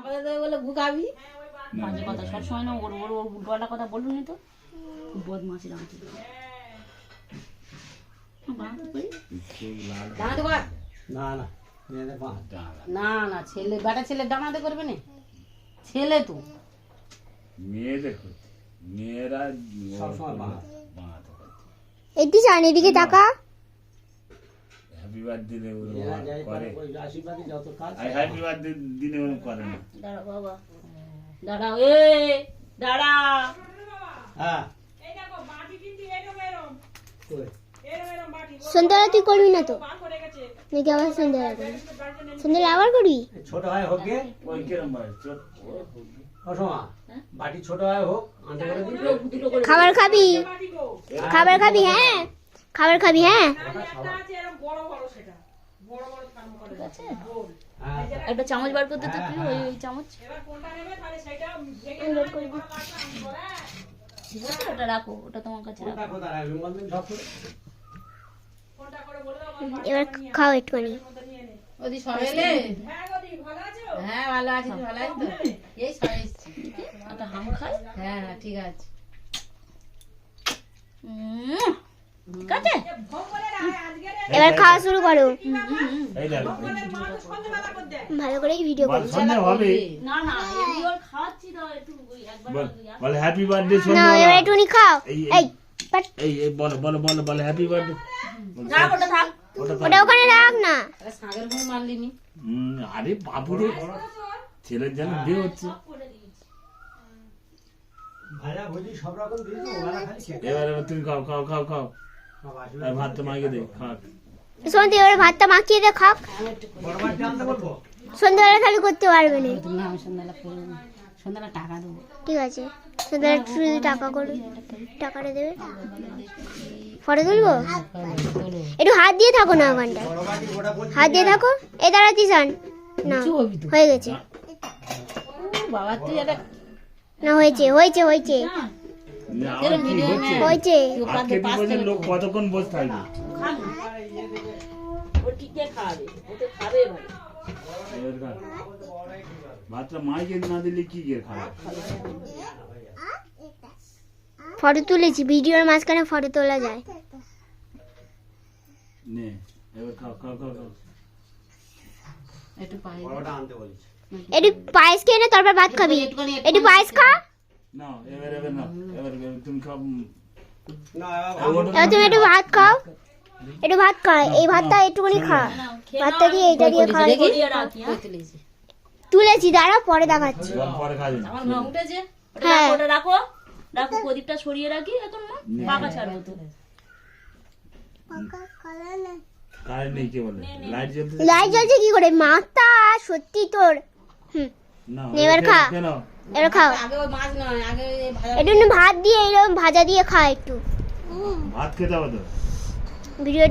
আপাতত বলে ঘুকাবি বাজে কথা সবসময় না ওর ওর ওর উল্টোপাল্টা কথা বলুন তো খুব বদমাশি রাখছি ডানাতে কর না না মেয়েদের বাঁ না না ছেলে বেটা ছেলে ডানাতে করবে না ছেলে তো মেয়েদের মেয়েরা সবসময় বাঁ বাঁধতে পারে এদিকে চান এদিকে তাকা হ্যাপি বার্থডে এরা যাই করে ওই আশীর্বাদই যত কাজ আর হ্যাপি বার্থডে দিনে ওরকম করে না দাঁড়া বাবা দাঁড়াও দাঁড়া হ্যাঁ সন্ধ্যাবেলা তুই করবি না তো নাকি আবার সন্ধ্যাবেলা করবি সন্ধ্যাবেলা আবার করবি ছোট হয় হোক গে ওই কিরম ভাই চোখ অসমা বাটি ছোট হয় হোক আনতে করে দিবি খাবার খাবি খাবার খাবি হ্যাঁ খাবার খাবি হ্যাঁ হ্যাঁ একটা চামচ বার করতে তো তুই ওই ওই চামচ ওটা রাখো ওটা তোমার কাছে রাখো দেখো তারা রুমাল দিন সব করে এবার খাও একটুখানি ওদি সব এলে হ্যাঁ ভালো আছি তুই ভালো আছিস তো এই সব এসছি একটা হাম খাই হ্যাঁ হ্যাঁ ঠিক আছে ঠিক আছে এবার খাওয়া শুরু করো এই দেখো ভালো করে ভিডিও বল করো সন্ধ্যা হবে না না এমনি ওর খাওয়াচ্ছি তো একটু ওই একবার বল বল হ্যাপি বার্থডে না সন্ধ্যা এবার একটুখানি খাও এই- এই বাট, এই এই বলো বলো বলো বলো হ্যাপি বার্থডে থাক ওটা থাক ওটা ওখানে রাখ না আরে সাগের ঘুম মারলিনি আরে বাবুরে ছেলের যেন বিয়ে হচ্ছে ভাজা ভুজি সব রকম দিয়েছো ওরা খালি খেতে এবার এবার তুমি খাও খাও খাও খাও সব আর আশীর্বাদ ভাতটা মাইকে দে খা সন্ধ্যে এবার ভাতটা মাখিয়ে দে খাক বড় বাটি আনতে বলবো সন্ধ্যাবেলা খালি করতে পারবে না তুমি না আমি সন্ধ্যাবেলা করবো না সন্ধ্যাবেলা টাকা দেবো ঠিক আছে সন্ধ্যাবেলা শুধু টাকা করে টাকাটা দেবে ফটো তুলবো একটু হাত দিয়ে থাকো না ওখানটায় বড় বাটি গোটা বলছি হাত দিয়ে থাকো এ দাঁড়াতি সান না কিছু হবি তো হয়ে গেছে বাবা তুই একটা না হয়েছে হয়েছে হয়েছে না, আবার কি হচ্ছে হয়েছে আজকে দিবসে লোক কতক্ষণ বসে থাকবে ও টিকে খাবে ও তো খাবে এবার এবার খা। ভাতটা মাইকে না দিলে কি গিয়ে খাবে ফটো তুলেছি ভিডিওর মাঝখানে ফটো তোলা যায় নে এবার খাও খাও খাও খাও একটু পায়ে বড়টা আনতে বলিস একটু পায়েস খেয়ে নে তারপর ভাত খাবি একটু পায়েস খা না এবার না এবার তুমি খাও না এবার তুমি একটু ভাত খাও একটু ভাত খা এই ভাতটা একটুখানি খা ভাতটা দিয়ে এইটা দিয়ে খাওয়া রেখে দিয়ে রাখি হ্যাঁ তুলেছি তুলেছি দাঁড়া পরে দেখাচ্ছি জল পরে খাবি আমার মা উঠেছে ওটা হ্যাঁ। রাখো, ওটা রাখো রাখো প্রদীপটা সরিয়ে রাখি এখন মা পাকা ছাড়বো তো কারেন্ট নেই কে বলে লাইট জ্বলতে লাইট জ্বলছে কি করে মাথা সত্যি তোর হুম না এবার খা। কেন এবার খাও আগে ওই মাছ নয় আগে ওই ভাজা একটু ভাত দিয়ে এরকম ভাজা দিয়ে খা একটু ভাত খেতে হবে তো ভিডিও